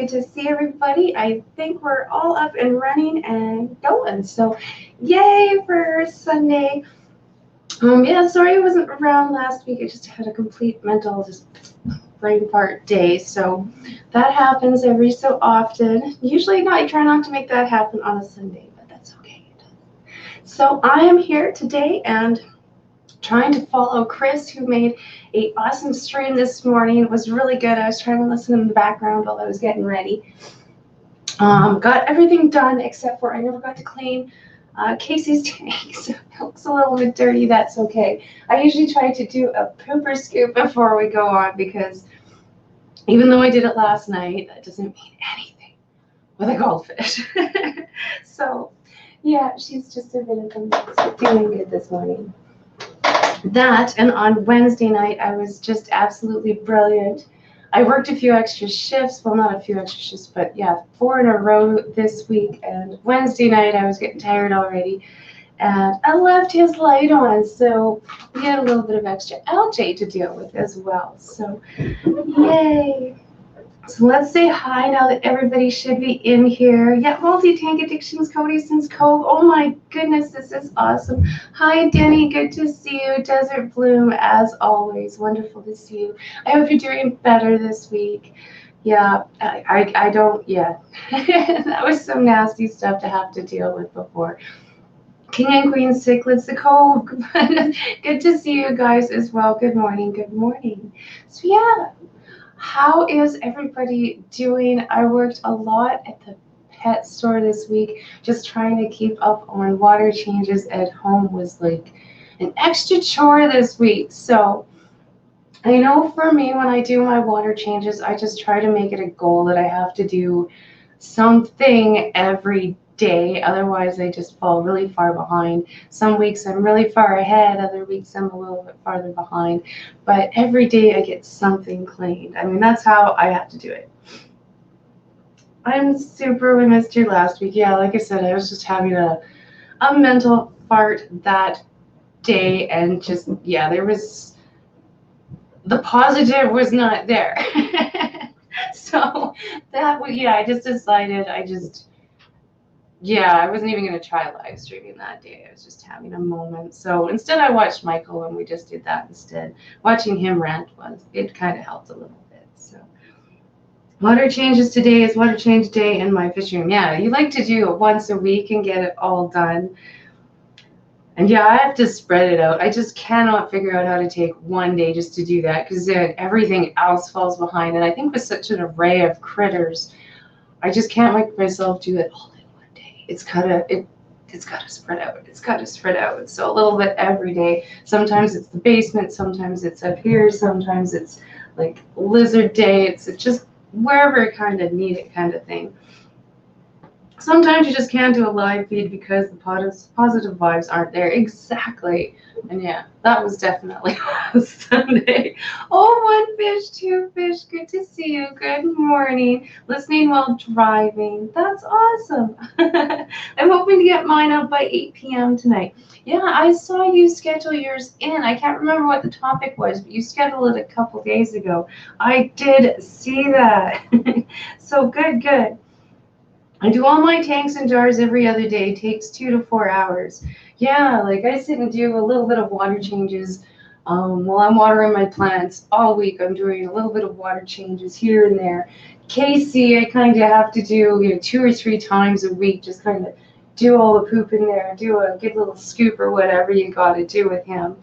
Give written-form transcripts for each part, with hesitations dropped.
Good to see everybody. I think we're all up and running and going. So, yay for Sunday. Yeah, sorry I wasn't around last week. I just had a complete mental just brain fart day. So that happens every so often. Usually I try not to make that happen on a Sunday, but that's okay. So I am here today and trying to follow Chris, who made a awesome stream this morning. It was really good. I was trying to listen in the background while I was getting ready. Got everything done except for I never got to clean Casey's tank, so it looks a little bit dirty. That's okay. I usually try to do a pooper scoop before we go on because even though I did it last night, that doesn't mean anything with a goldfish. So yeah, she's just a bit of a mess, doing good this morning. That, and on Wednesday night I was just absolutely brilliant. I worked a few extra shifts, well, not a few extra shifts, but yeah, 4 in a row this week. And Wednesday night I was getting tired already, and I left his light on, so we had a little bit of extra algae to deal with as well. So yay. So let's say hi now that everybody should be in here. Yeah, multi-tank addictions, Cody since Cove. Oh my goodness, this is awesome. Hi, Denny, good to see you. Desert Bloom, as always, wonderful to see you. I hope you're doing better this week. Yeah, I don't, yeah. That was some nasty stuff to have to deal with before. King and Queen cichlids, the Cove. Good to see you guys as well. Good morning, good morning. So yeah. How is everybody doing? I worked a lot at the pet store this week, just trying to keep up on water changes at home was like an extra chore this week. So I know for me, when I do my water changes, I just try to make it a goal that I have to do something every day. Otherwise, I just fall really far behind. Some weeks I'm really far ahead. Other weeks I'm a little bit farther behind. But every day I get something cleaned. I mean, that's how I have to do it. I'm super, we missed you last week. Yeah, like I said, I was just having a mental fart that day. And just, yeah, there was, the positive was not there. So that, yeah, I just decided yeah, I wasn't even going to try live streaming that day. I was just having a moment. So instead I watched Michael and we just did that instead. Watching him rant it kind of helped a little bit. So water changes today is water change day in my fish room. Yeah, you like to do it once a week and get it all done. And yeah, I have to spread it out. I just cannot figure out how to take one day just to do that because then everything else falls behind. And I think with such an array of critters, I just can't make myself do it all. It's gotta spread out. It's gotta spread out. So a little bit every day. Sometimes it's the basement, sometimes it's up here, sometimes it's like lizard day. It's just wherever I kind of need it kind of thing. Sometimes you just can't do a live feed because the positive vibes aren't there. Exactly. And yeah, that was definitely Sunday. Oh, 1 fish, 2 fish. Good to see you. Good morning. Listening while driving. That's awesome. I'm hoping to get mine up by 8 p.m. tonight. Yeah, I saw you schedule yours in. I can't remember what the topic was, but you scheduled it a couple days ago. I did see that. So good, good. I do all my tanks and jars every other day. It takes 2 to 4 hours. Yeah, like I sit and do a little bit of water changes while I'm watering my plants all week. I'm doing a little bit of water changes here and there. Casey, I kind of have to do 2 or 3 times a week. Just kind of do all the poop in there, do a good little scoop or whatever you got to do with him.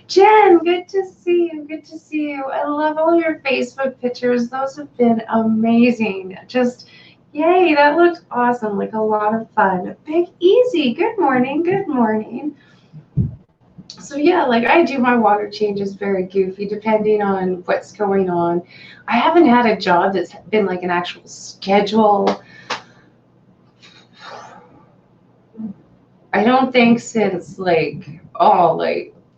Jen, good to see you. Good to see you. I love all your Facebook pictures. Those have been amazing. Just yay, that looked awesome, like a lot of fun. Big Easy, good morning, good morning. So yeah, like I do my water changes very goofy depending on what's going on. I haven't had a job that's been like an actual schedule. I don't think since like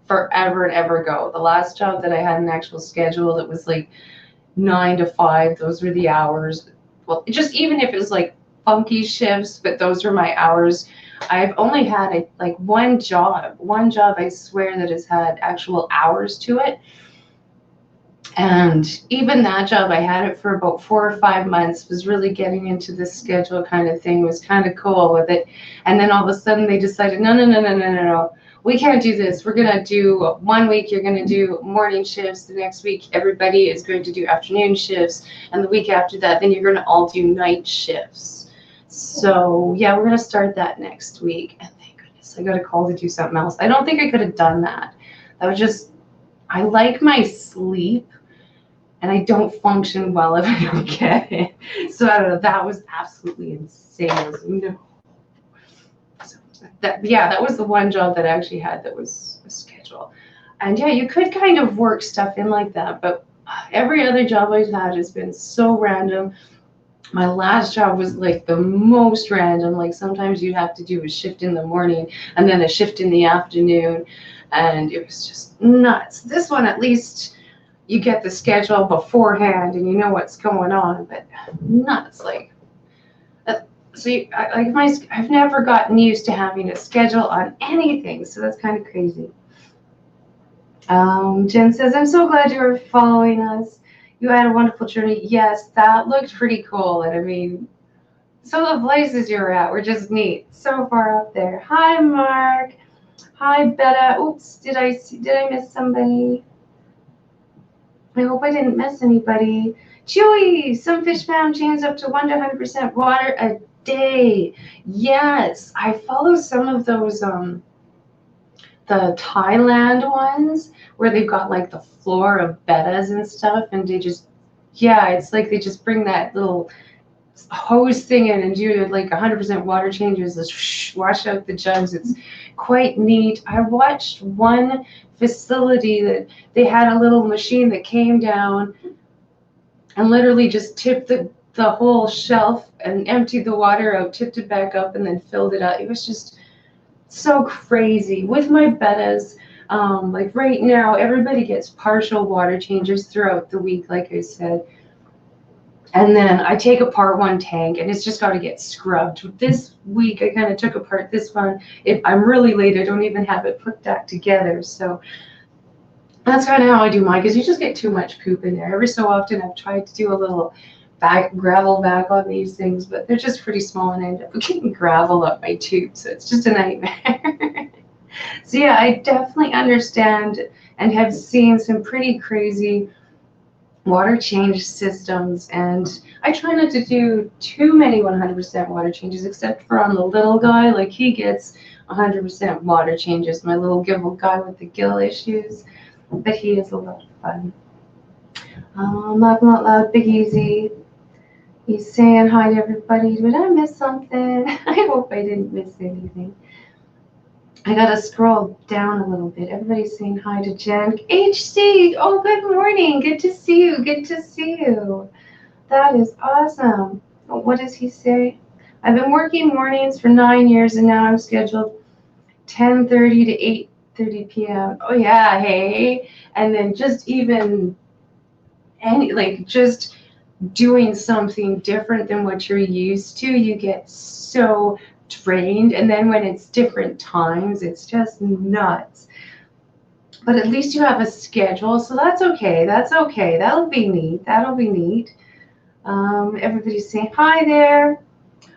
forever and ever ago. The last job that I had an actual schedule, it was like 9 to 5. Those were the hours. Well, just even if it was like funky shifts, but those were my hours. I've only had one job I swear that has had actual hours to it. And even that job, I had it for about 4 or 5 months, was really getting into the schedule kind of thing, was kind of cool with it. And then all of a sudden they decided, no, no, no, no, no, no, no. We can't do this. We're going to do 1 week, you're going to do morning shifts. The next week, everybody is going to do afternoon shifts. And the week after that, then you're going to all do night shifts. So, yeah, we're going to start that next week. And thank goodness I got a call to do something else. I don't think I could have done that. That was just, I like my sleep. And I don't function well if I don't get it. So I don't know. That was absolutely insane. I was, no. So that was the one job that I actually had that was a schedule. And yeah, you could kind of work stuff in like that, but every other job I've had has been so random. My last job was like the most random. Like sometimes you'd have to do a shift in the morning and then a shift in the afternoon, and it was just nuts. This one, at least, you get the schedule beforehand and you know what's going on, but nuts. Like, I've never gotten used to having a schedule on anything, so that's kind of crazy. Jen says, I'm so glad you were following us. You had a wonderful journey. Yes, that looked pretty cool. And I mean, some of the places you were at were just neat. So far up there. Hi, Mark. Hi, Betta. Oops, did I miss somebody? I hope I didn't miss anybody. Chewy, some fish found change up to 1 to 100% water a day. Yes, I follow some of those the Thailand ones where they've got like the floor of bettas and stuff, and they just, yeah, it's like they just bring that little hose thing in and do like 100% water changes, just wash out the jugs. It's quite neat. I watched one facility that they had a little machine that came down and literally just tipped the whole shelf and emptied the water out, tipped it back up, and then filled it up. It was just so crazy. With my bettas, like right now, everybody gets partial water changes throughout the week, like I said. And then I take apart one tank and it's just got to get scrubbed. This week, I kind of took apart this one. If I'm really late, I don't even have it put back together. So that's kind of how I do mine, because you just get too much poop in there. Every so often, I've tried to do a little gravel back on these things, but they're just pretty small and I end up getting gravel up my tube. So it's just a nightmare. So yeah, I definitely understand and have seen some pretty crazy water change systems, and I try not to do too many 100% water changes, except for on the little guy. Like he gets 100% water changes, my little guy with the gill issues, but he is a lot of fun. Laughing out loud, Big Easy. He's saying hi to everybody. Did I miss something? I hope I didn't miss anything. I gotta scroll down a little bit. Everybody's saying hi to Jen. HC, oh, good morning. Good to see you. Good to see you. That is awesome. What does he say? I've been working mornings for 9 years and now I'm scheduled 10:30 to 8:30 p.m. Oh yeah, hey. And then just even just doing something different than what you're used to, you get so drained, and then when it's different times, it's just nuts. But at least you have a schedule, so that's okay. That'll be neat. Everybody's saying hi there.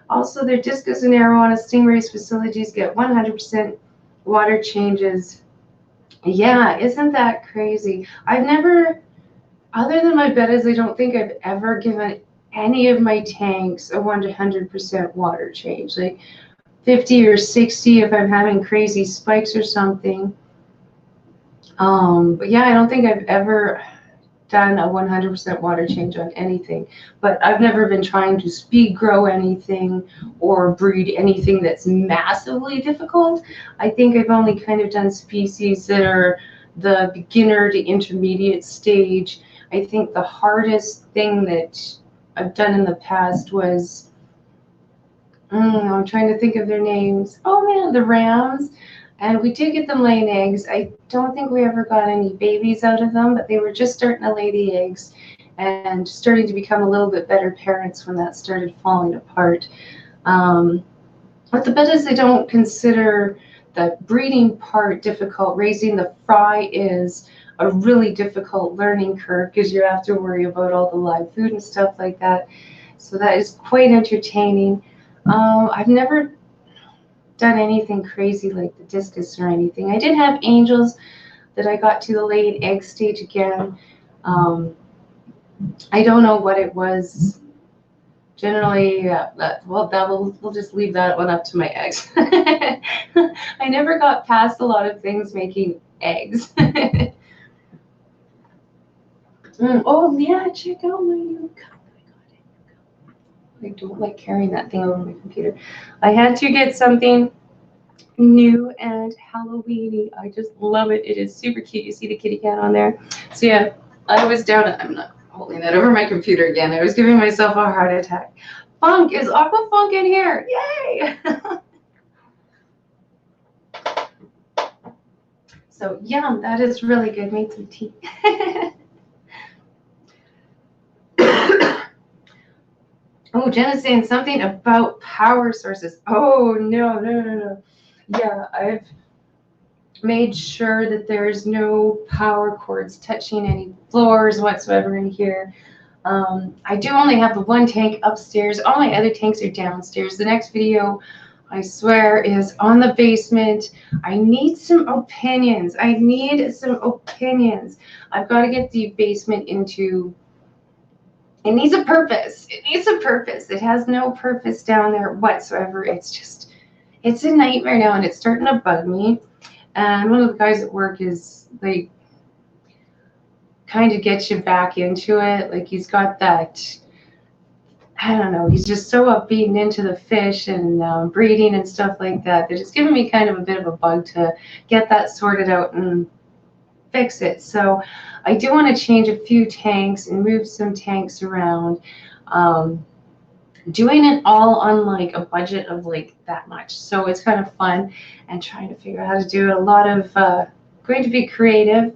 Also, their discus and arowana stingrays facilities get 100% water changes. Yeah, isn't that crazy? I've never, other than my bettas, I don't think I've ever given any of my tanks a 100% water change. Like 50 or 60 if I'm having crazy spikes or something. But yeah, I don't think I've ever done a 100% water change on anything. But I've never been trying to speed grow anything or breed anything that's massively difficult. I think I've only kind of done species that are the beginner to intermediate stage. I think the hardest thing that I've done in the past was, I'm trying to think of their names. Oh man, the rams. And we did get them laying eggs. I don't think we ever got any babies out of them, but they were just starting to lay the eggs and starting to become a little bit better parents when that started falling apart. But the bettas, I don't consider the breeding part difficult. Raising the fry is a really difficult learning curve because you have to worry about all the live food and stuff like that. So that is quite entertaining. I've never done anything crazy like the discus or anything. I did have angels that I got to the laid egg stage again. I don't know what it was. Generally, we'll just leave that one up to my eggs. I never got past a lot of things making eggs. Oh yeah, check out my new cup. I don't like carrying that thing over my computer. I had to get something new and Halloweeny. I just love it. It is super cute. You see the kitty cat on there. So yeah, I was down. I'm not holding that over my computer again. I was giving myself a heart attack. Funk is Aqua Funk in here. Yay! So yum, that is really good. Made some tea. Oh, Jen is saying something about power sources. Oh, no. Yeah, I've made sure that there's no power cords touching any floors whatsoever in here. I do only have the one tank upstairs. All my other tanks are downstairs. The next video, I swear, is on the basement. I need some opinions. I've got to get the basement into... It needs a purpose. It has no purpose down there whatsoever. It's a nightmare now, and it's starting to bug me. And one of the guys at work is like, kind of gets you back into it. Like he's got that, I don't know, he's just so upbeat and into the fish and breeding and stuff like that. That it's given me kind of a bit of a bug to get that sorted out and fix it. So I do want to change a few tanks and move some tanks around. Doing it all on like a budget of like that much. So it's kind of fun and trying to figure out how to do it. A lot of going to be creative.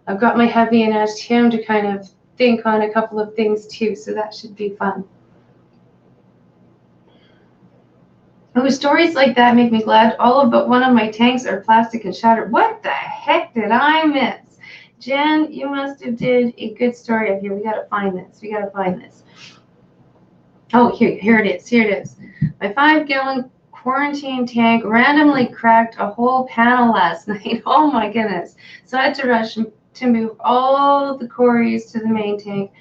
I've got my hubby and asked him to kind of think on a couple of things too. So that should be fun. Oh, stories like that make me glad. All but one of my tanks are plastic and shattered. What the heck did I miss? Jen, you must have did a good story up here. We got to find this. Oh, here it is. My 5-gallon quarantine tank randomly cracked a whole panel last night. Oh my goodness. So I had to rush to move all the quarries to the main tank.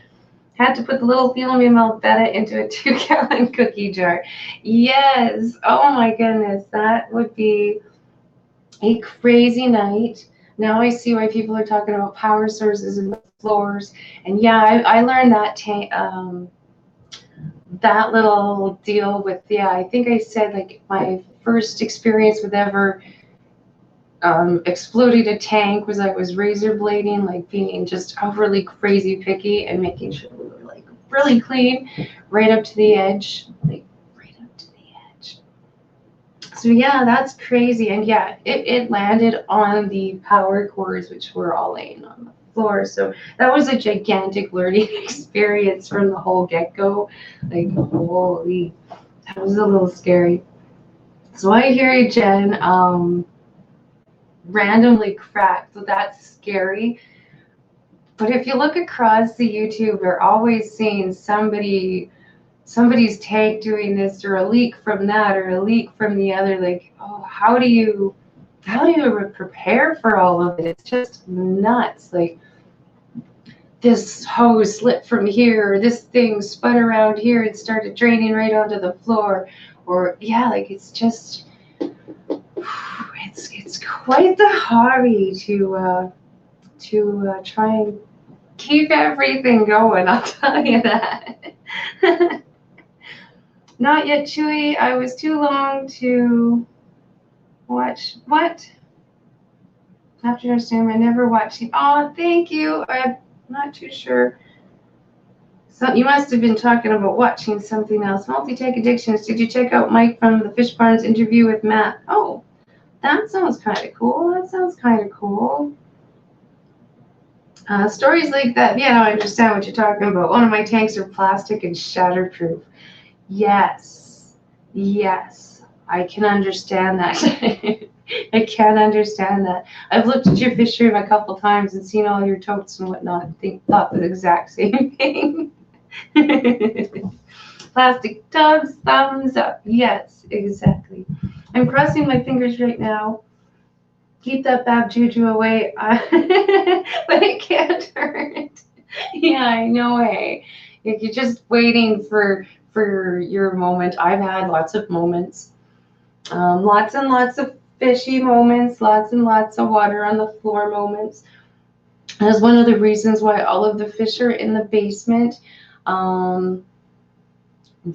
Had to put the little female Malvetta into a 2-gallon cookie jar. Yes. Oh my goodness. That would be a crazy night. Now I see why people are talking about power sources and floors. And yeah, I learned that that little deal with, I think I said like my first experience with ever exploding a tank was I was razor blading, like being just overly crazy picky and making sure we were like really clean right up to the edge, So yeah, that's crazy. And yeah, it landed on the power cords, which were all laying on the floor. So that was a gigantic learning experience from the whole get-go. Like, holy, that was a little scary. So I hear you, Jen, randomly cracked. So that's scary. But if you look across the YouTube, we're always seeing somebody's tank doing this, or a leak from that, or a leak from the other. Like, oh, how do you prepare for all of it? It's just nuts. Like, this hose slipped from here, or this thing spun around here and started draining right onto the floor, or like it's just it's quite the hobby to try and keep everything going. I'll tell you that. Not yet, Chewy. I was too long to watch. What? After your stream, I never watched it. Oh, thank you. I'm not too sure. So you must have been talking about watching something else. Multi-tank addictions. Did you check out Mike from the Fish Barns interview with Matt? Oh, that sounds kind of cool. Stories like that. Yeah, I understand what you're talking about. One of my tanks are plastic and shatterproof. Yes, I can understand that. I can't understand that. I've looked at your fish room a couple times and seen all your totes and whatnot and thought the exact same thing. Plastic tugs, thumbs up. Yes, exactly. I'm crossing my fingers right now. Keep that bad juju away, but it can't hurt. Yeah, I know. Hey, if you're just waiting for your moment, I've had lots of moments, lots and lots of fishy moments, lots and lots of water on the floor moments. That's one of the reasons why all of the fish are in the basement. Um,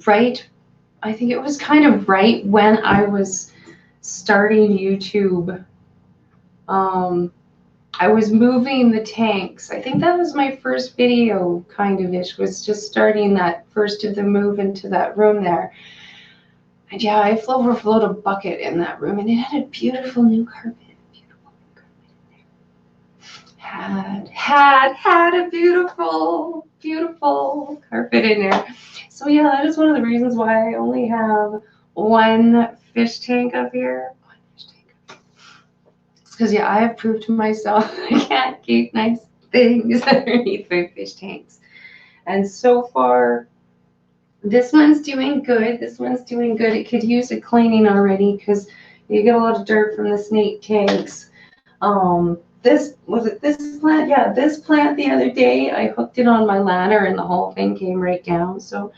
right, I think it was kind of right when I was starting YouTube. Um, I was moving the tanks. I think that was my first video, kind of ish, was just starting that first of the move into that room there. And yeah, I overflowed a bucket in that room, and it had a beautiful new carpet. Beautiful new carpet. Had a beautiful, beautiful carpet in there. So yeah, that is one of the reasons why I only have one fish tank up here. One fish tank. It's because yeah, I have proved to myself I can't keep nice things underneath my fish tanks. And so far, this one's doing good. This one's doing good. It could use a cleaning already because you get a lot of dirt from the snake tanks. This was it. This plant, yeah, this plant the other day, I hooked it on my ladder and the whole thing came right down. So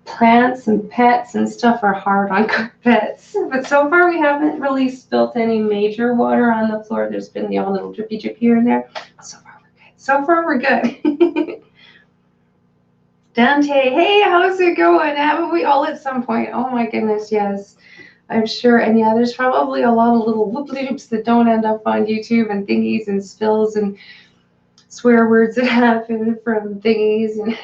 plants and pets and stuff are hard on carpets. But so far we haven't really spilt any major water on the floor. There's been the odd little drippy drip here and there. So far we're good. So far we're good. Dante, hey, how's it going? Haven't we all at some point? Oh my goodness, yes, I'm sure. And yeah, there's probably a lot of little whoop loops that don't end up on YouTube and thingies and spills and swear words that happen from thingies and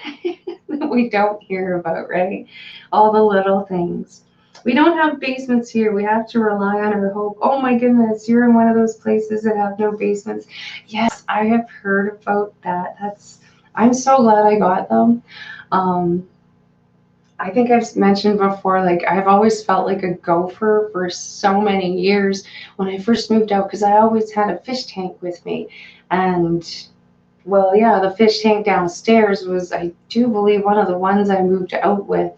that we don't hear about, right? All the little things. We don't have basements here. We have to rely on our hope. Oh my goodness, you're in one of those places that have no basements. Yes, I have heard about that. I'm so glad I got them. I think I've mentioned before, like I've always felt like a gopher for so many years when I first moved out because I always had a fish tank with me. And well, yeah, the fish tank downstairs was, I do believe, one of the ones I moved out with.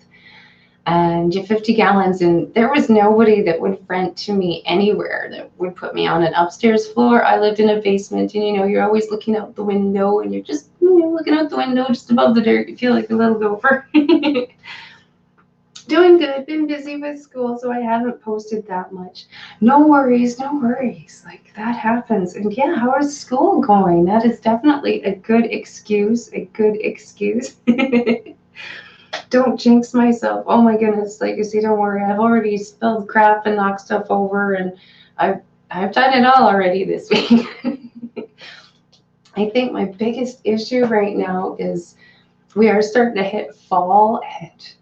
And you 50 gallons, and there was nobody that would rent to me anywhere that would put me on an upstairs floor. I lived in a basement, and you're always looking out the window, and you're just looking out the window just above the dirt. You feel like a little gopher. Doing good. Been busy with school, so I haven't posted that much. No worries, no worries. Like that happens. And yeah, how is school going? That is definitely a good excuse. A good excuse. Don't jinx myself. Oh my goodness. Like you see, don't worry. I've already spilled crap and knocked stuff over, and I've done it all already this week. I think my biggest issue right now is we are starting to hit fall, and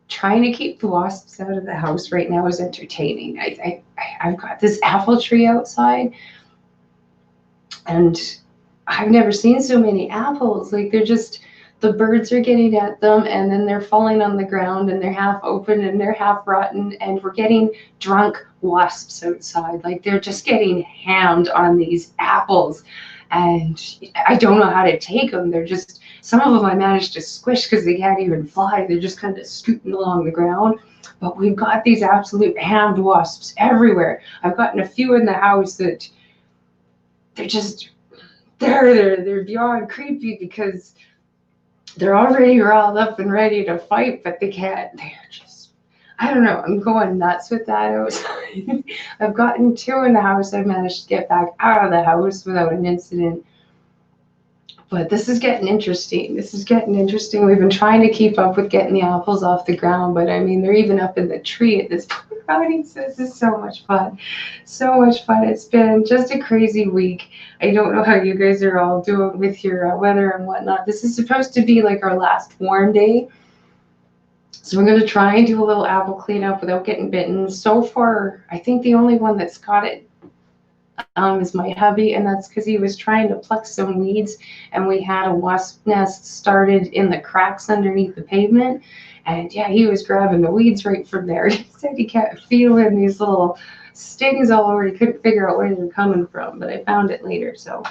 trying to keep the wasps out of the house right now is entertaining. I've got this apple tree outside, and I've never seen so many apples. Like the birds are getting at them, and then they're falling on the ground, and they're half open and they're half rotten, and we're getting drunk wasps outside. Like they're just getting hammed on these apples, and I don't know how to take them. They're just, some of them I managed to squish because they can't even fly. They're just kind of scooting along the ground. But we've got these absolute hammed wasps everywhere. I've gotten a few in the house that they're beyond creepy because they're already riled up and ready to fight, but they can't. They're just, I don't know. I'm going nuts with that outside. I've gotten two in the house. I managed to get back out of the house without an incident. But this is getting interesting. This is getting interesting. We've been trying to keep up with getting the apples off the ground, but I mean, they're even up in the tree at this point. So this is so much fun. So much fun. It's been just a crazy week. I don't know how you guys are all doing with your weather and whatnot. This is supposed to be like our last warm day. So we're going to try and do a little apple cleanup without getting bitten. So far, I think the only one that's got it is my hubby, and that's because he was trying to pluck some weeds, and we had a wasp nest started in the cracks underneath the pavement. And yeah, he was grabbing the weeds right from there. He said he kept feeling these little stings all over. He couldn't figure out where they were coming from, but I found it later. So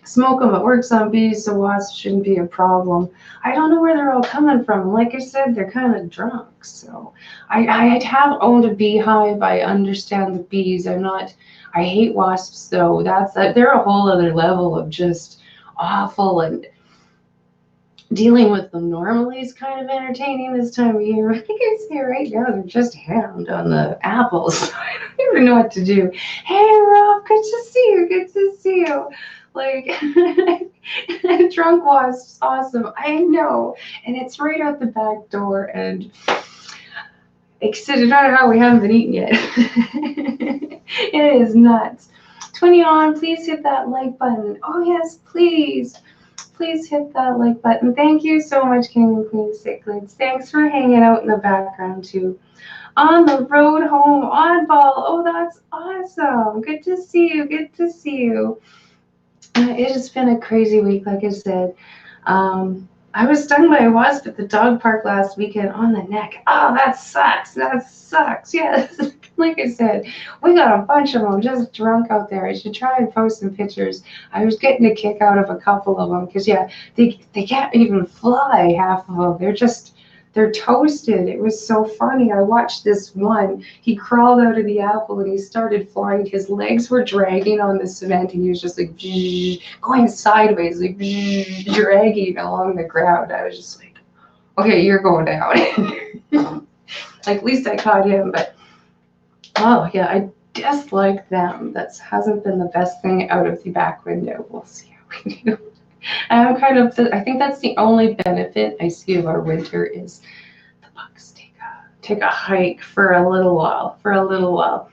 smoke them. It works on bees, so wasps shouldn't be a problem. I don't know where they're all coming from. Like I said, they're kind of drunk. So I have owned a beehive. I understand the bees. I hate wasps though. They're a whole other level of just awful, and dealing with them normally is kind of entertaining this time of year. I think I say right now they're just hammed on the apples. I don't even know what to do. Hey Rob, good to see you. Good to see you. Like drunk wasps, awesome. I know, and it's right out the back door. And excited. I don't know how we haven't been eating yet. It is nuts. 20 on. Please hit that like button. Oh yes, please. Please hit that like button. Thank you so much, King and Queen Cichlids. Thanks for hanging out in the background too. On the road home, oddball. Oh, that's awesome. Good to see you. Good to see you. It has been a crazy week, like I said. I was stung by a wasp at the dog park last weekend on the neck. Oh, that sucks. That sucks. Yes. Like I said, we got a bunch of them just drunk out there. I should try and post some pictures. I was getting a kick out of a couple of them because, yeah, they can't even fly, half of them. They're toasted. It was so funny. I watched this one. He crawled out of the apple and he started flying. His legs were dragging on the cement and he was just like going sideways, like dragging along the ground. I was just like, okay, you're going down. Like, at least I caught him, but oh yeah, I dislike them. That hasn't been the best thing out of the back window. We'll see how we do. I think that's the only benefit I see of our winter is the bugs take a hike for a little while.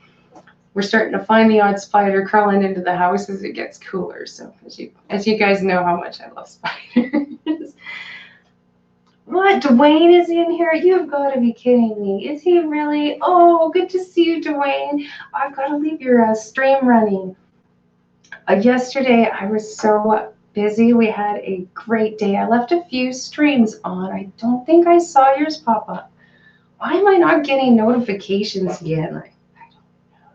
We're starting to find the odd spider crawling into the house as it gets cooler. So as you guys know how much I love spiders. What, Dwayne is in here? You've got to be kidding me. Is he really? Oh, good to see you, Dwayne. I've got to leave your stream running. Yesterday I was so busy. We had a great day. I left a few streams on. I don't think I saw yours pop up. Why am I not getting notifications again? I don't know.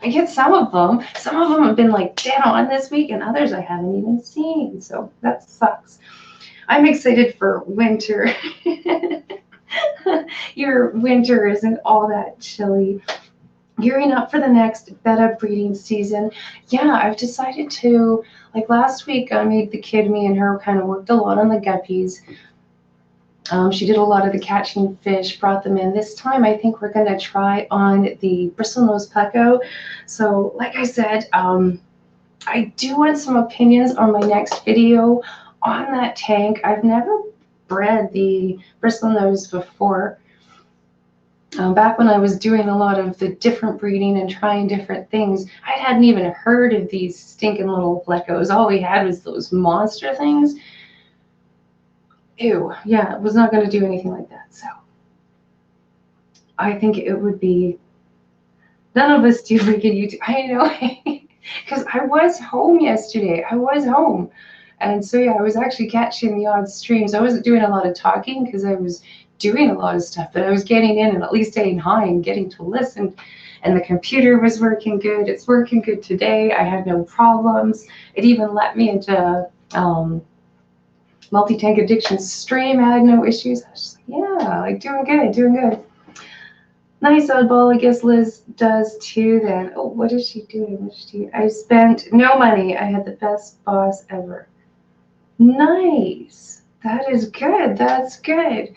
I get some of them. Some of them have been like dead on this week, and others I haven't even seen. So that sucks. I'm excited for winter. Your winter isn't all that chilly. Gearing up for the next betta breeding season. Yeah, I've decided to, like last week I made the kid, me and her kind of worked a lot on the guppies. She did a lot of the catching fish, brought them in. This time I think we're going to try on the bristlenose pleco. So like I said, I do want some opinions on my next video on that tank. I've never bred the bristlenose before. Back when I was doing a lot of the different breeding and trying different things, I hadn't even heard of these stinking little plecos. All we had was those monster things. Ew, yeah, it was not going to do anything like that. So I think it would be, none of us do freaking YouTube. I know, because I was home yesterday. I was home. And so, yeah, I was actually catching the odd streams. I wasn't doing a lot of talking because I was doing a lot of stuff, but I was getting in and at least saying hi and getting to listen. And the computer was working good. It's working good today. I had no problems. It even let me into multi-tank addiction stream. I had no issues. I was just like, yeah, like doing good. Nice, oddball. I guess Liz does too then. Oh, what is she doing? I spent no money. I had the best boss ever. Nice. That is good. That's good.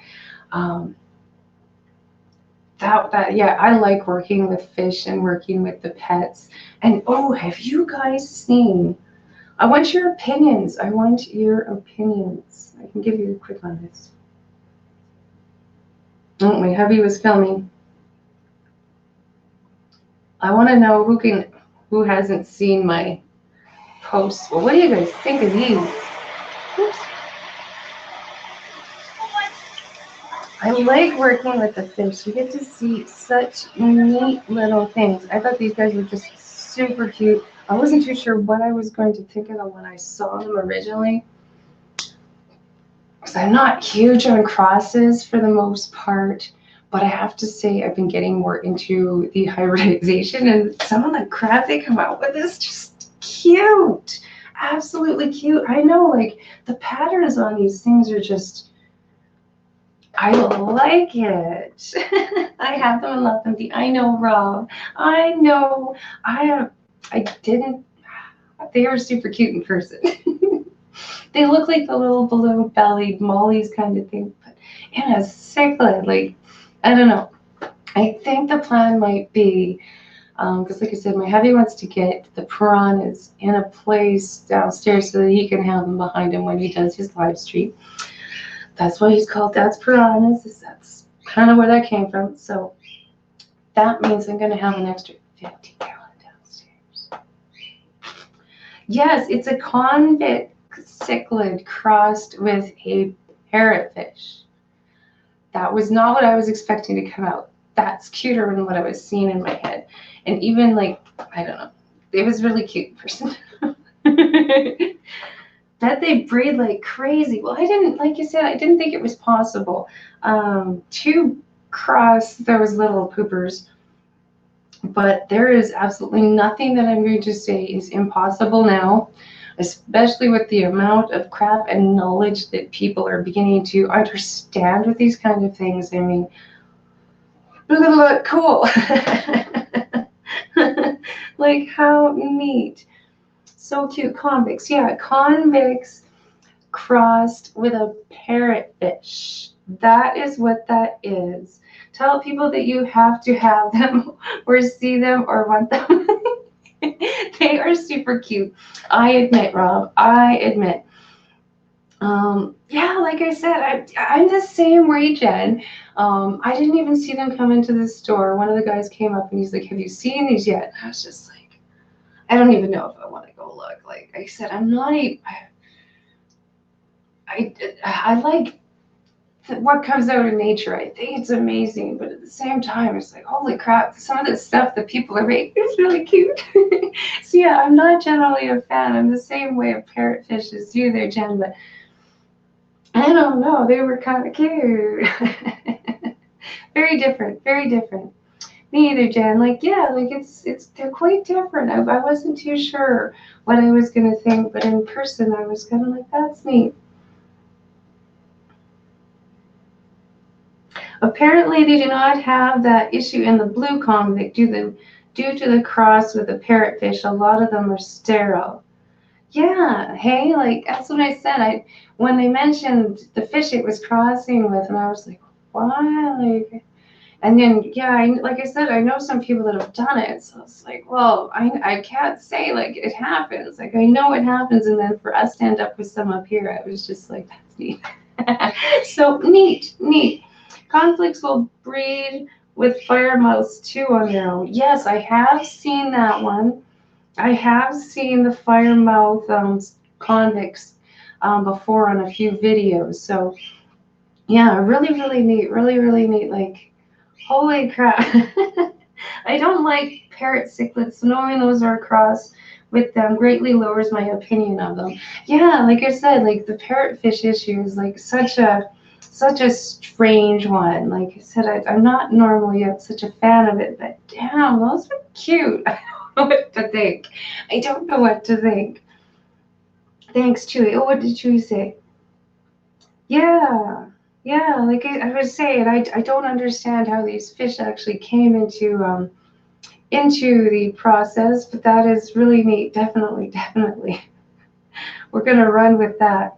Yeah, I like working with fish and working with the pets. And oh, have you guys seen? I want your opinions. I can give you a quick on this. Oh, my hubby was filming. I want to know who hasn't seen my posts. Well, what do you guys think of these? Oops. I like working with the fish. You get to see such neat little things. I thought these guys were just super cute. I wasn't too sure what I was going to think of them when I saw them originally. Because I'm not huge on crosses for the most part, but I have to say I've been getting more into the hybridization, and some of the crap they come out with is just cute. Absolutely cute. I know, like, the patterns on these things are just, I like it. I have them and love them. I know, Rob. I know. I didn't. They are super cute in person. They look like the little balloon-bellied mollies kind of thing, but in a cichlid. Like, I don't know. I think the plan might be, because like I said, my hubby wants to get the piranhas in a place downstairs so that he can have them behind him when he does his live stream. That's why he's called Dad's Piranhas. That's kind of where that came from. So that means I'm going to have an extra 50 gallon downstairs. Yes, it's a convict cichlid crossed with a parrotfish. That was not what I was expecting to come out. That's cuter than what I was seeing in my head. And even like, I don't know, it was really cute in person. That they breed like crazy. Well, I didn't, like you said, I didn't think it was possible to cross those little poopers. But there is absolutely nothing that I'm going to say is impossible now, especially with the amount of crap and knowledge that people are beginning to understand with these kinds of things. I mean, cool. Like, how neat. So cute. Convicts. Yeah, convicts crossed with a parrotfish. That is what that is. Tell people that you have to have them or see them or want them. They are super cute. I admit, Rob. I admit. Yeah, like I said, I'm the same way, Jen. I didn't even see them come into the store. One of the guys came up and he's like, "Have you seen these yet?" And I was just like, I don't even know if I want to go look. Like I said, I'm not a. I like what comes out of nature. I think it's amazing, but at the same time, it's like, holy crap! Some of the stuff that people are making is really cute. So yeah, I'm not generally a fan. I'm the same way of parrotfish as you there, Jen, but. I don't know. They were kind of cute. Very different. Very different. Me either, Jen. Like, yeah, like they're quite different. I wasn't too sure what I was gonna think, but in person, I was kind of like, that's neat. Apparently, they do not have that issue in the blue convict due to the cross with the parrotfish. A lot of them are sterile. Yeah, hey, like that's what I said. When they mentioned the fish it was crossing with, and I was like, why? Like, and then yeah, like I said, I know some people that have done it, so it's like, well, I can't say like it happens. Like I know it happens, and then for us to end up with some up here, I was just like, that's neat. So neat, neat. Conflicts will breed with fire mouths too on their own. Yes, I have seen that one. I have seen the firemouth convicts before on a few videos. So yeah, really, really neat. Really, really neat. Like, holy crap. I don't like parrot cichlids. So knowing those are across with them greatly lowers my opinion of them. Yeah, like I said, like the parrotfish issue is like such a strange one. Like I said, I'm not normally such a fan of it, but damn, those are cute. What to think. I don't know what to think. Thanks, Chewy. Oh, what did Chewy say? Yeah, yeah. Like I was saying, I don't understand how these fish actually came into the process, but that is really neat. Definitely, definitely. We're gonna run with that.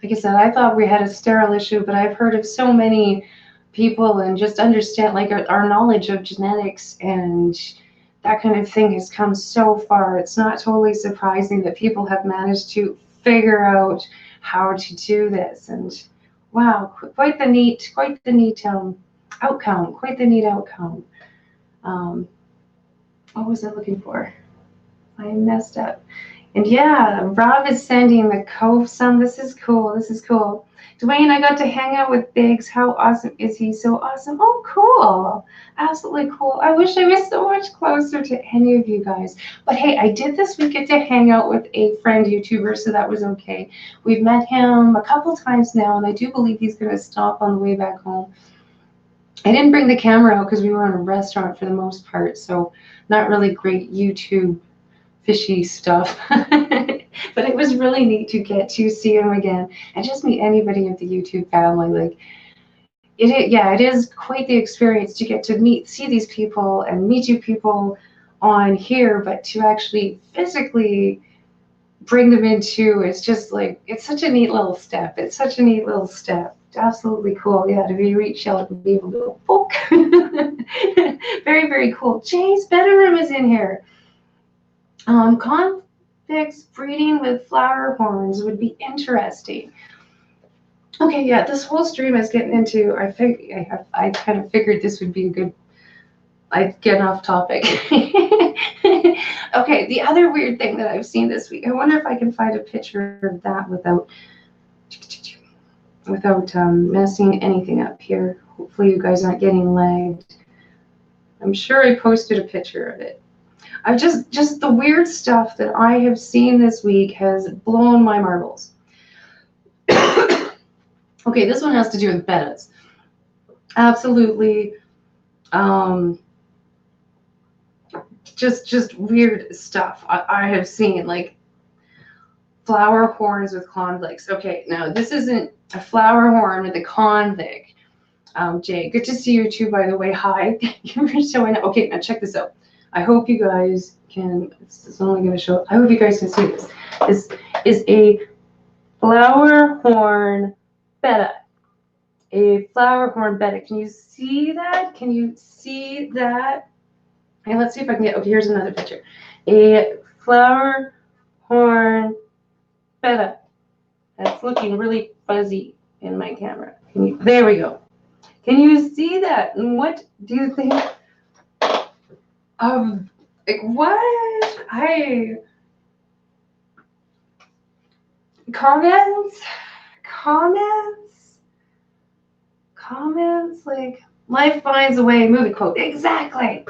Like I said, I thought we had a sterile issue, but I've heard of so many people and just understand like our knowledge of genetics and that kind of thing has come so far. It's not totally surprising that people have managed to figure out how to do this. And wow, quite the neat outcome. Quite the neat outcome. What was I looking for? I messed up. And yeah, Rob is sending the Cove some. This is cool. This is cool. Dwayne, I got to hang out with Biggs. How awesome is he? So awesome. Oh, cool. Absolutely cool. I wish I was so much closer to any of you guys. But hey, I did this week get to hang out with a friend YouTuber, so that was okay. We've met him a couple times now, and I do believe he's going to stop on the way back home. I didn't bring the camera out because we were in a restaurant for the most part, so not really great YouTube fishy stuff. But it was really neat to get to see him again and just meet anybody of the YouTube family. Like yeah, it is quite the experience to get to see these people and meet you people on here, but to actually physically bring them into, it's just like, it's such a neat little step. It's such a neat little step. Absolutely cool. Yeah, to be reached out and be able to go, poke. Very, very cool. Jay's bedroom is in here. Convicts breeding with flower horns would be interesting. Okay, yeah, this whole stream is getting into. I kind of figured this would be a good. I'd get off topic. Okay, the other weird thing that I've seen this week. I wonder if I can find a picture of that without messing anything up here. Hopefully, you guys aren't getting lagged. I'm sure I posted a picture of it. I've just the weird stuff that I have seen this week has blown my marbles. Okay, this one has to do with bettas. Absolutely, just weird stuff I have seen, like flower horns with convicts. Okay, now this isn't a flower horn with a convict. Jay, good to see you too, by the way. Hi, thank you for showing up. Okay, now check this out. I hope you guys can, it's only going to show, I hope you guys can see this. This is a flower horn betta. A flower horn betta. Can you see that? Can you see that? Okay, let's see if I can get, okay, here's another picture. A flower horn betta. That's looking really fuzzy in my camera. There we go. Can you see that? And what do you think of, like, what? Comments, like, life finds a way, movie quote. Exactly.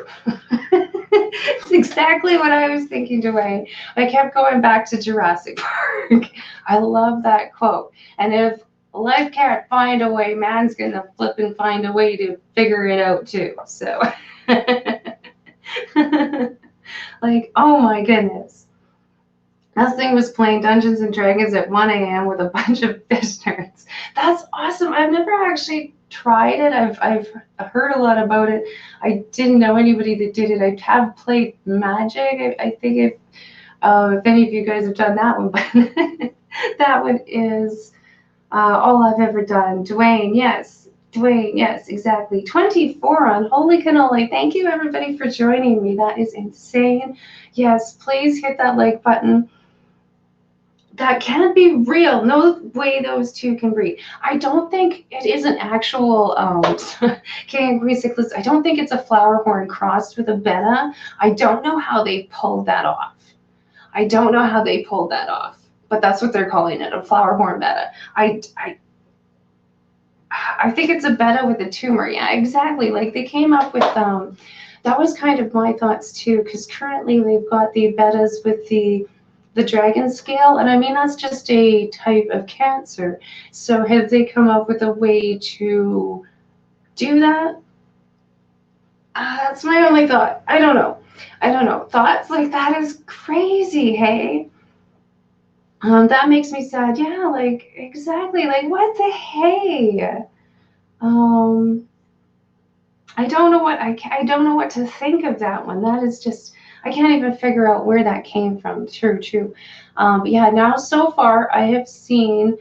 It's exactly what I was thinking, Dwayne. I kept going back to Jurassic Park. I love that quote. And if life can't find a way, man's gonna flip and find a way to figure it out too. So, like, oh my goodness. That thing was playing Dungeons and Dragons at 1 a.m. with a bunch of fish nerds. That's awesome. I've never actually tried it. I've heard a lot about it. I didn't know anybody that did it. I have played Magic. I think if any of you guys have done that one, but that one is all I've ever done. Dwayne, yes. Dwayne, yes, exactly. 24 on Holy Cannoli. Thank you, everybody, for joining me. That is insane. Yes, please hit that like button. That can't be real. No way those two can breed. I don't think it is an actual King and Queen Cichlids. I don't think it's a flower horn crossed with a betta. I don't know how they pulled that off. I don't know how they pulled that off, but that's what they're calling it, a flower horn betta. I think it's a betta with a tumor. Yeah, exactly. Like they came up with that was kind of my thoughts too, because currently they've got the bettas with the dragon scale, and I mean that's just a type of cancer. So have they come up with a way to do that? That's my only thought. I don't know. Thoughts like that is crazy, hey? That makes me sad. Yeah, like exactly. Like what the hey? I don't know what I don't know what to think of that one. That is just, I can't even figure out where that came from. True. But yeah, now so far I have seen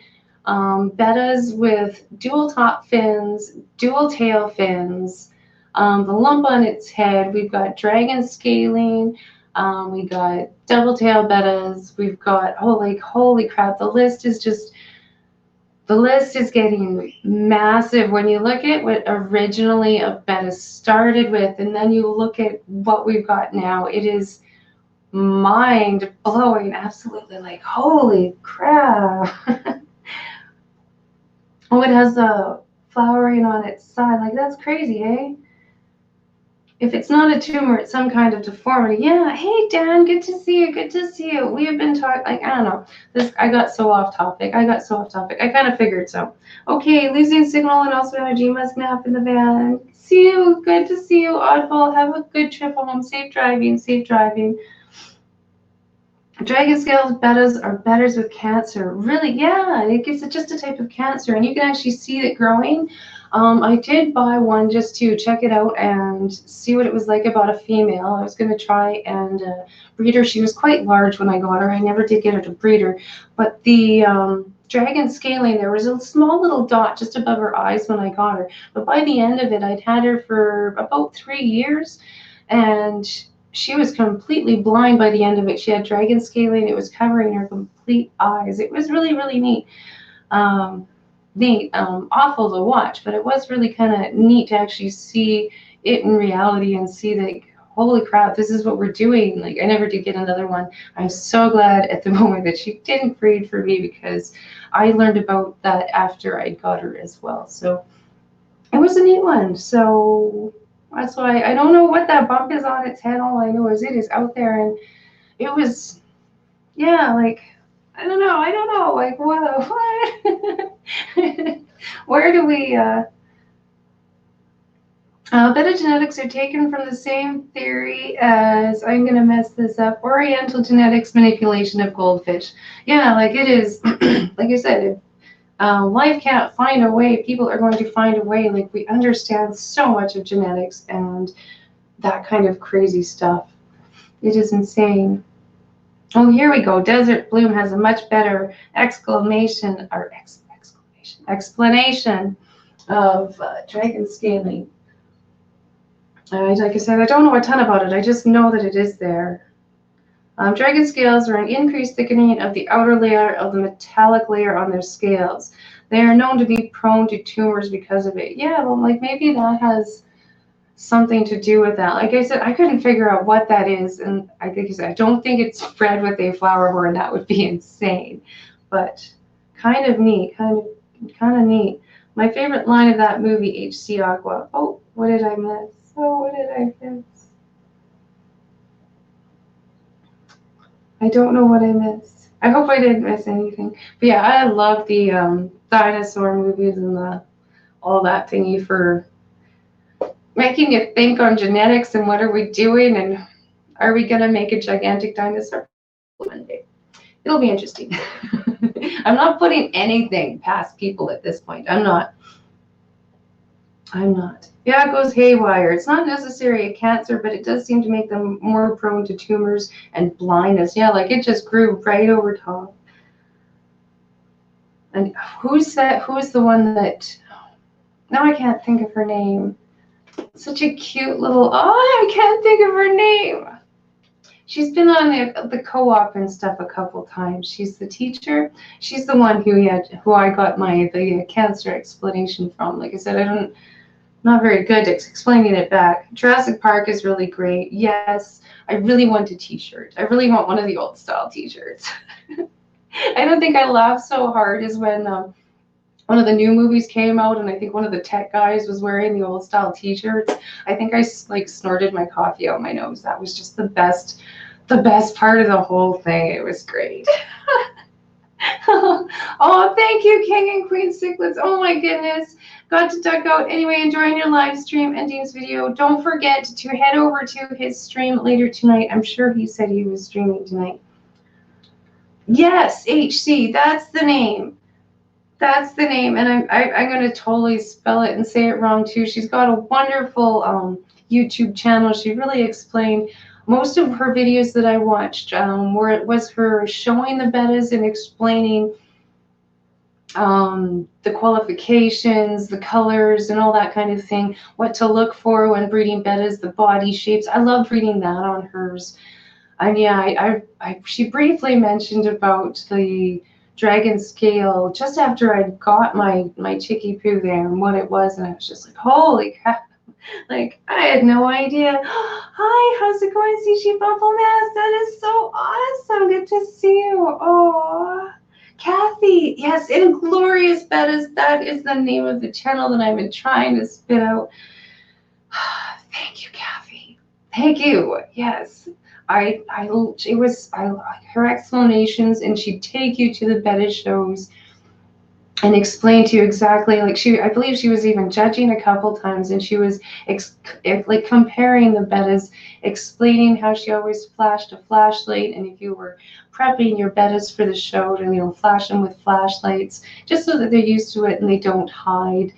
bettas with dual top fins, dual tail fins, the lump on its head. We've got dragon scaling. We got double tail bettas. We've got, oh, like holy crap, the list is getting massive when you look at what originally a betta started with, and then you look at what we've got now. It is mind blowing. Absolutely, like, holy crap. Oh, it has a flowering on its side. Like, that's crazy, eh? If it's not a tumor, it's some kind of deformity. Yeah. Hey, Dan, good to see you. Good to see you. We have been talking, like, I don't know. I got so off topic. I kind of figured so. Okay, losing signal and also energy. Must nap in the van. See you. Good to see you, Oddball. Have a good trip home. Safe driving. Safe driving. Dragon scales bettas are betters with cancer. Really? Yeah, it's just a type of cancer, and you can actually see it growing. I did buy one just to check it out and see what it was like about a female. I was going to try and breed her. She was quite large when I got her. I never did get her to breed her, but the dragon scaling, there was a small little dot just above her eyes when I got her. But by the end of it, I'd had her for about 3 years, and she was completely blind by the end of it. She had dragon scaling. It was covering her complete eyes. It was really, really neat. Awful to watch, but it was really kind of neat to actually see it in reality and see that, holy crap, this is what we're doing. Like, I never did get another one. I'm so glad at the moment that she didn't breed for me, because I learned about that after I got her as well. So it was a neat one. So that's why I don't know what that bump is on its head. All I know is it is out there, and it was, yeah, like, I don't know, like, what? Where do we, beta-genetics are taken from the same theory as, I'm going to mess this up, Oriental genetics manipulation of goldfish. Yeah, like it is, like I said, if life can't find a way, people are going to find a way. Like, we understand so much of genetics and that kind of crazy stuff. It is insane. Oh, here we go. Desert Bloom has a much better explanation of dragon scaling. Like I said, I don't know a ton about it. I just know that it is there. Dragon scales are an increased thickening of the outer layer of the metallic layer on their scales. They are known to be prone to tumors because of it. Yeah, well, like, maybe that has something to do with that. Like I said, I couldn't figure out what that is, and I don't think it's bred with a flower horn. That would be insane, but kind of neat, kind of neat. My favorite line of that movie, H.C. Aqua. Oh, what did I miss? Oh, what did I miss? I don't know what I missed. I hope I didn't miss anything. But yeah, I love the dinosaur movies and all that thingy for making you think on genetics and what are we doing, and are we going to make a gigantic dinosaur one day? It'll be interesting. I'm not putting anything past people at this point. I'm not. Yeah, it goes haywire. It's not necessarily a cancer, but it does seem to make them more prone to tumors and blindness. Yeah, like it just grew right over top. And who's the one that, now I can't think of her name. Such a cute little, I can't think of her name. She's been on the co-op and stuff a couple times. She's the teacher. She's the one who I got the cancer explanation from. Like I said, not very good at explaining it back. Jurassic Park is really great. Yes, I really want a t-shirt. I really want one of the old style t-shirts. I don't think I laughed so hard as when one of the new movies came out, and I think one of the tech guys was wearing the old style t-shirts. I think I like snorted my coffee out my nose. That was just the best part of the whole thing. It was great. Oh, thank you, King and Queen Cichlids. Oh my goodness. Got to duck out. Anyway, enjoying your live stream and Dean's video. Don't forget to head over to his stream later tonight. I'm sure he said he was streaming tonight. Yes, HC, that's the name. That's the name, and I'm going to totally spell it and say it wrong too. She's got a wonderful YouTube channel. She really explained most of her videos that I watched, where it was her showing the bettas and explaining the qualifications, the colors, and all that kind of thing, what to look for when breeding bettas, the body shapes. I loved reading that on hers. And yeah, she briefly mentioned about the dragon scale just after I got my chickie poo there and what it was, and I was just like, holy crap. Like, I had no idea. Hi, how's it going, Sushi Bubble Nest? That is so awesome. Good to see you. Oh, Kathy. Yes, Inglorious Bettas. That is the name of the channel that I've been trying to spit out. Thank you, Kathy. Thank you. Yes. Her explanations, and she'd take you to the Betta shows and explain to you exactly, like, I believe she was even judging a couple times, and she was like comparing the bettas, explaining how she always flashed a flashlight, and if you were prepping your bettas for the show, to flash them with flashlights, just so that they're used to it and they don't hide.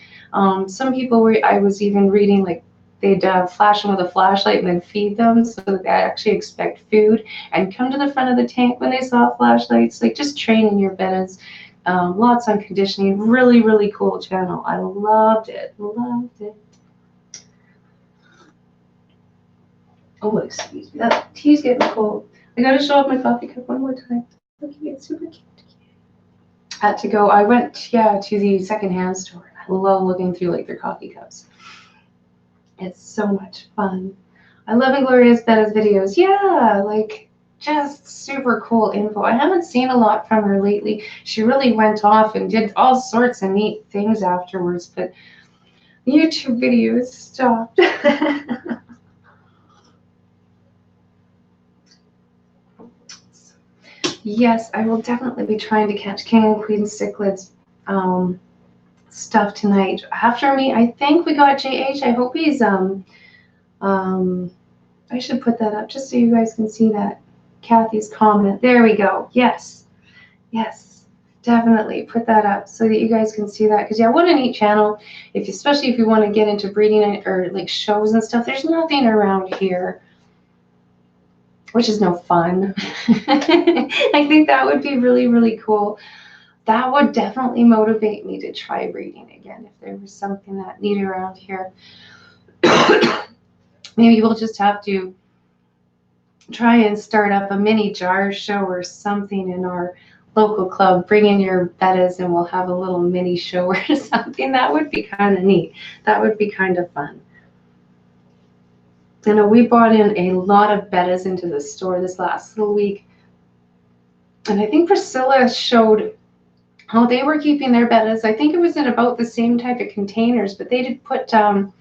Some people were, I was even reading, like, they'd flash them with a flashlight and then feed them so that they actually expect food and come to the front of the tank when they saw flashlights, like just training your bettas. Lots on conditioning. Really, really cool channel. I loved it. Loved it. Oh, excuse me. That tea's getting cold. I gotta show off my coffee cup one more time. Look, it's super cute. Had to go. I went, to the secondhand store. I love looking through, like, their coffee cups. It's so much fun. I love Inglorious Betta's videos. Yeah, like, just super cool info. I haven't seen a lot from her lately. She really went off and did all sorts of neat things afterwards, but YouTube videos stopped. Yes, I will definitely be trying to catch King and Queen Cichlids stuff tonight. After me, I think we got JH. I hope he's I should put that up just so you guys can see that. Kathy's comment. There we go. Yes. Yes. Definitely put that up so that you guys can see that. Because, yeah, what a neat channel. Especially if you want to get into breeding or like shows and stuff. There's nothing around here, which is no fun. I think that would be really, really cool. That would definitely motivate me to try breeding again if there was something that neat around here. Maybe we'll just have to try and start up a mini jar show or something in our local club. Bring in your bettas and we'll have a little mini show or something. That would be kind of neat. That would be kind of fun. I know we bought in a lot of bettas into the store this last little week. And I think Priscilla showed how they were keeping their bettas. I think it was in about the same type of containers, but they did put some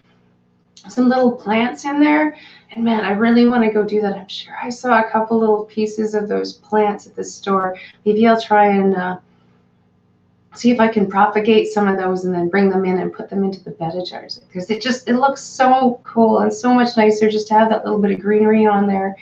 little plants in there. And man, I really want to go do that. I'm sure I saw a couple little pieces of those plants at the store. Maybe I'll try and see if I can propagate some of those and then bring them in and put them into the betta jars, because it looks so cool and so much nicer just to have that little bit of greenery on there.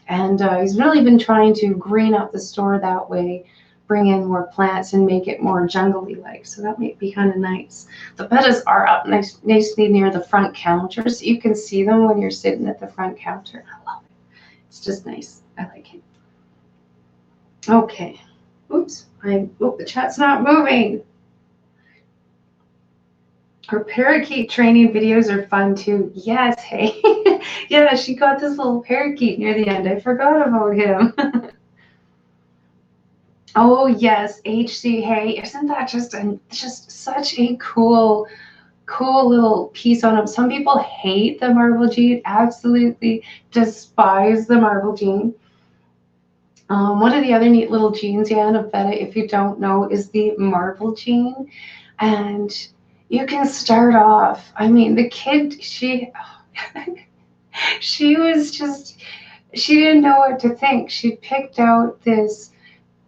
And he's really been trying to green up the store that way, bring in more plants and make it more jungly like. So that might be kind of nice. The bettas are up nicely near the front counter, so you can see them when you're sitting at the front counter. I love it. It's just nice. I like it. Okay. Oops. The chat's not moving. Her parakeet training videos are fun too. Yes, hey. Yeah, she got this little parakeet near the end. I forgot about him. Oh yes, HC. Hey, isn't that just such a cool little piece on him? Some people hate the marble gene, absolutely despise the marble gene. One of the other neat little genes, in a betta, if you don't know, is the marble gene. And you can start off, I mean, the kid, she was just, she didn't know what to think. She picked out this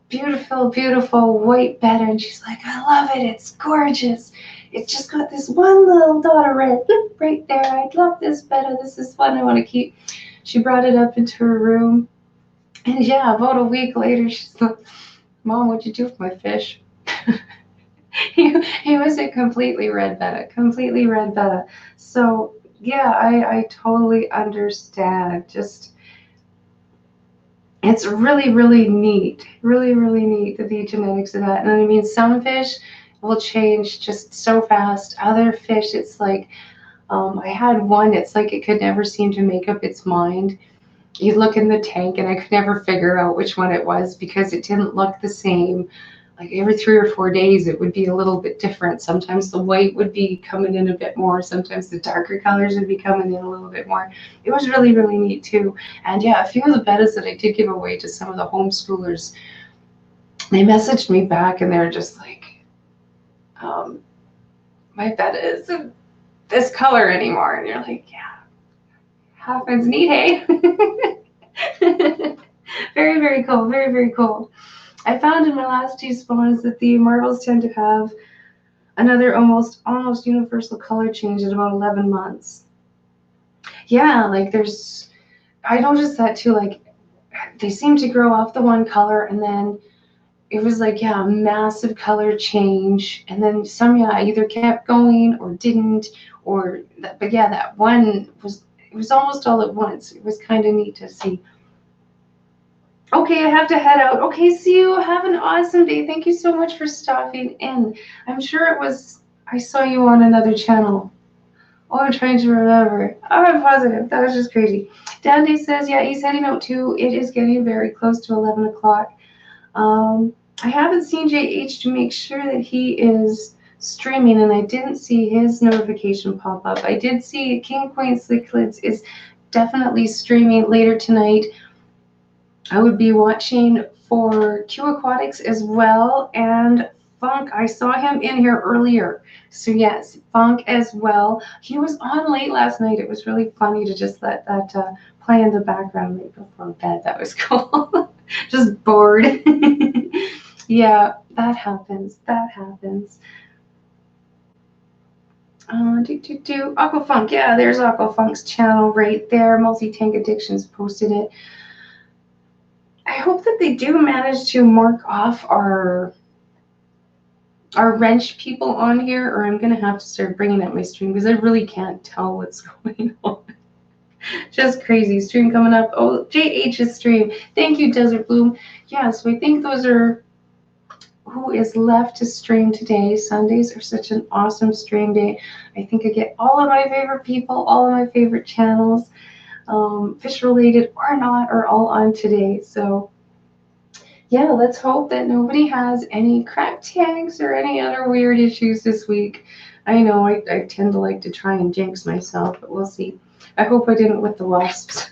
beautiful, beautiful white betta, and she's like, I love it. It's gorgeous. It's just got this one little dot of red right there. I love this betta. This is one I want to keep. She brought it up into her room. And yeah, about a week later, she's like, Mom, what'd you do with my fish? he was a completely red betta. So yeah, I totally understand. Just, it's really, really neat. Really, really neat, the genetics of that. And I mean, some fish will change just so fast. Other fish, it's like, I had one, it's like it could never seem to make up its mind. You look in the tank and I could never figure out which one it was because it didn't look the same like every 3 or 4 days, it would be a little bit different. Sometimes the white would be coming in a bit more. Sometimes the darker colors would be coming in a little bit more. It was really, really neat too. And yeah, a few of the bettas that I did give away to some of the homeschoolers, they messaged me back and they were just like, my betta isn't this color anymore. And you're like, yeah, happens neat, hey? Very, very cool. Very, very cool. I found in my last 2 spawns that the marbles tend to have another almost universal color change at about 11 months. Yeah, like I noticed that too, like they seem to grow off the one color and then it was like, yeah, a massive color change. And then some, yeah, either kept going or didn't, but yeah, that one it was almost all at once. It was kind of neat to see. Okay, I have to head out. Okay, see you. Have an awesome day. Thank you so much for stopping in. I'm sure I saw you on another channel. Oh, I'm trying to remember. Oh, I'm positive. That was just crazy. Dandy says, yeah, he's heading out too. It is getting very close to 11 o'clock. I haven't seen JH to make sure that he is streaming, and I didn't see his notification pop up. I did see King Queen Slicklids is definitely streaming later tonight. I would be watching for Q Aquatics as well, and Funk. I saw him in here earlier. So yes, Funk as well. He was on late last night. It was really funny to just let that play in the background right before bed. That was cool. Just bored. Yeah, that happens. That happens. Aquafunk. Yeah, there's Aquafunk's channel right there. Multi-Tank Addictions posted it. I hope that they do manage to mark off our wrench people on here, or I'm gonna have to start bringing up my stream because I really can't tell what's going on. Just crazy. Stream coming up. Oh, JH's stream. Thank you, Desert Bloom. Yeah, so I think those are who is left to stream today. Sundays are such an awesome stream day. I think I get all of my favorite people, all of my favorite channels, fish related or not, are all on today. So yeah, let's hope that nobody has any cracked tags or any other weird issues this week. I know I tend to like to try and jinx myself, but we'll see. I hope I didn't with the wasps.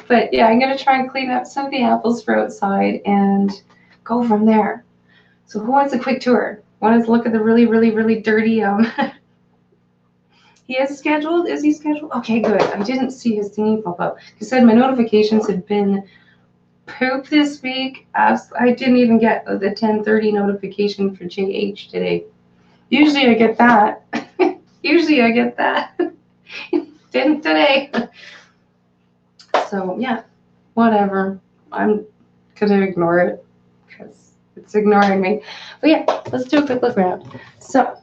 But yeah, I'm going to try and clean up some of the apples for outside and go from there. So who wants a quick tour? Want to look at the really, really, really dirty He is scheduled? Is he scheduled? Okay, good. I didn't see his thingy pop up. He said my notifications had been poop this week. I didn't even get the 10:30 notification for JH today. Usually I get that. Usually I get that. Didn't today. So yeah, whatever. I'm gonna ignore it because it's ignoring me. But yeah, let's do a quick look around. So,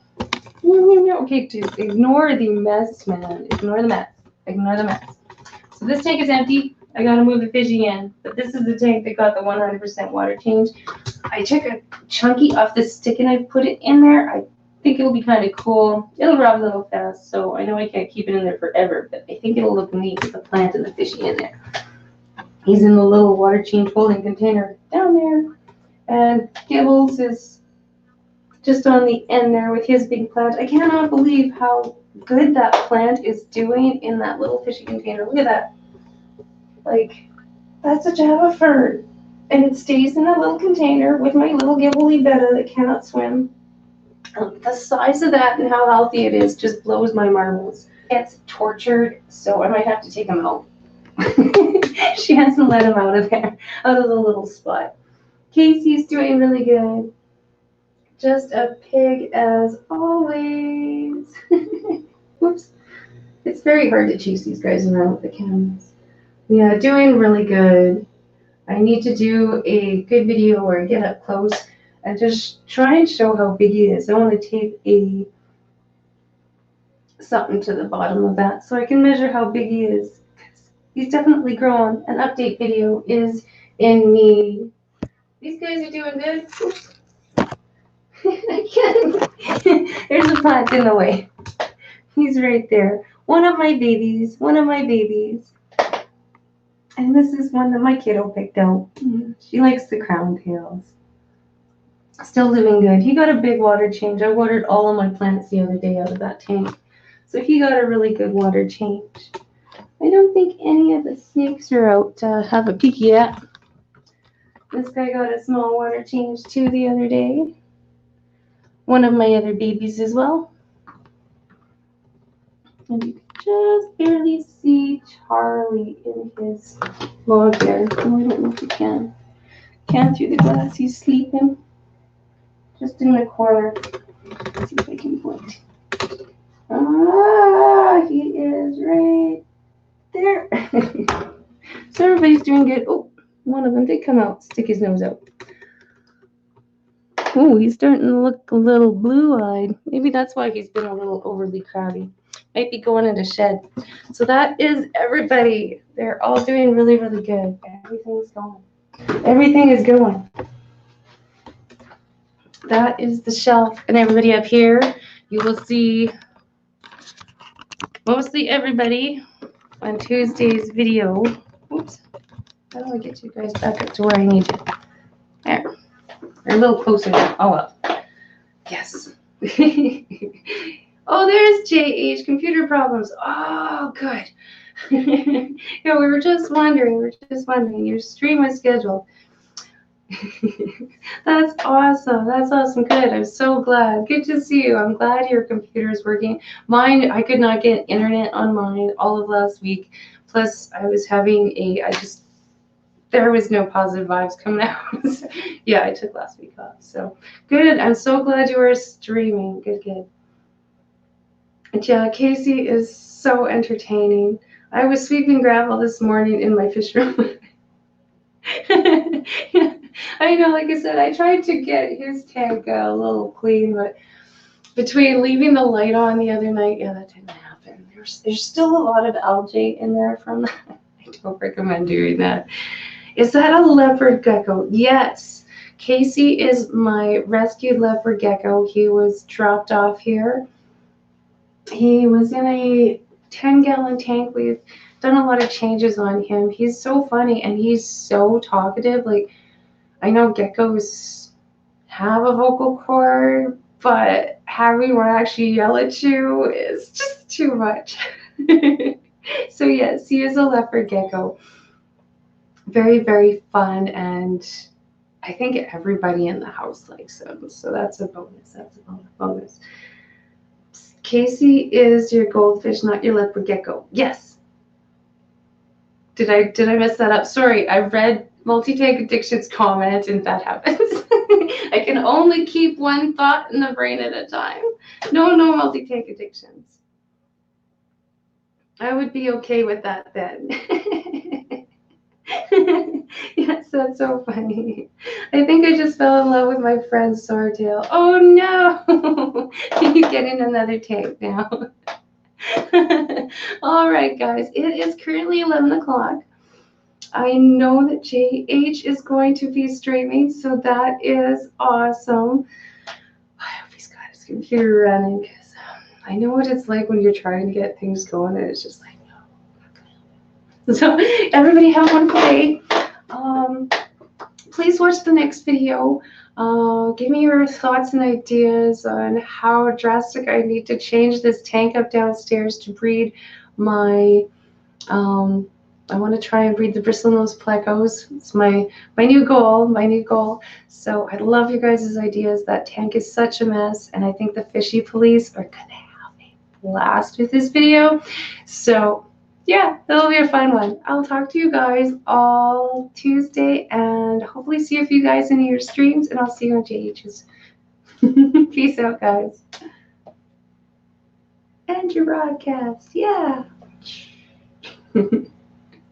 okay, dude, ignore the mess, man. Ignore the mess. Ignore the mess. So this tank is empty. I gotta move the fishy in, but this is the tank that got the 100% water change. I took a chunky off the stick and I put it in there. I think it'll be kind of cool. It'll rot a little fast, so I know I can't keep it in there forever, but I think it'll look neat with the plant and the fishy in there. He's in the little water change holding container down there, and Gibbles is just on the end there with his big plant. I cannot believe how good that plant is doing in that little fishy container. Look at that. Like, that's a Java fern. And it stays in that little container with my little gibbly betta that cannot swim. The size of that and how healthy it is just blows my marbles. It's tortured, so I might have to take him out. She hasn't let him out of there, out of the little spot. Casey's doing really good. Just a pig as always. Whoops. It's very hard to chase these guys around with the cameras. Yeah, doing really good. I need to do a good video where I get up close and just try and show how big he is. I want to tape something to the bottom of that so I can measure how big he is. He's definitely grown. An update video is in me. These guys are doing good. I can't. There's a plant in the way. He's right there. One of my babies. One of my babies. And this is one that my kiddo picked out. She likes the crown tails. Still doing good. He got a big water change. I watered all of my plants the other day out of that tank. So he got a really good water change. I don't think any of the snakes are out to have a peek yet. This guy got a small water change too the other day. One of my other babies as well. And you can just barely see Charlie in his log there. Oh, I don't know if you can. Can through the glass. He's sleeping. Just in the corner. Let's see if I can point. Ah, he is right there. So everybody's doing good. Oh, one of them did come out, stick his nose out. Oh, he's starting to look a little blue-eyed. Maybe that's why he's been a little overly crabby. Might be going into shed. So that is everybody. They're all doing really, really good. Everything's going. Everything is going. That is the shelf. And everybody up here, you will see mostly everybody on Tuesday's video. Oops. How do I get you guys back up to where I need you? There. They're a little closer now. Oh, well. Yes. Oh, there's JH. Computer problems. Oh, good. Yeah, we were just wondering. Your stream was scheduled. That's awesome. That's awesome. Good. I'm so glad. Good to see you. I'm glad your computer is working. Mine, I could not get internet on mine all of last week. Plus, I was having there was no positive vibes coming out. Yeah, I took last week off. So good. I'm so glad you were streaming. Good. Yeah, Casey is so entertaining. I was sweeping gravel this morning in my fish room. I know, like I said, I tried to get his tank a little clean, but between leaving the light on the other night, yeah, that didn't happen. There's still a lot of algae in there from that. I don't recommend doing that. Is that a leopard gecko? Yes. Casey is my rescued leopard gecko. He was dropped off here. He was in a 10-gallon tank. We've done a lot of changes on him. He's so funny and he's so talkative. Like, I know geckos have a vocal cord, but having one actually yell at you is just too much. So yes, he is a leopard gecko. Very, very fun, and I think everybody in the house likes him. So that's a bonus. That's a bonus. Casey is your goldfish, not your leopard gecko. Yes. Did I mess that up? Sorry, I read Multi-Tank Addiction's comment, and that happens. I can only keep one thought in the brain at a time. No multi-tank addictions. I would be okay with that then. Yes, that's so funny. I think I just fell in love with my friend Swordtail. Oh no! You're getting another tank now. All right, guys. It is currently 11 o'clock. I know that JH is going to be streaming, so that is awesome. I hope he's got his computer running, because I know what it's like when you're trying to get things going and it's just like, no, not gonna happen. So everybody have a wonderful day. Please watch the next video. Give me your thoughts and ideas on how drastic I need to change this tank up downstairs to breed my I want to try and breed the bristlenose plecos. It's my new goal. So I'd love your guys' ideas. That tank is such a mess, and I think the fishy police are gonna have a blast with this video. So yeah, it'll be a fun one. I'll talk to you guys all Tuesday, and hopefully see a few guys in your streams, and I'll see you on JH's. Peace out, guys. And your broadcast, yeah.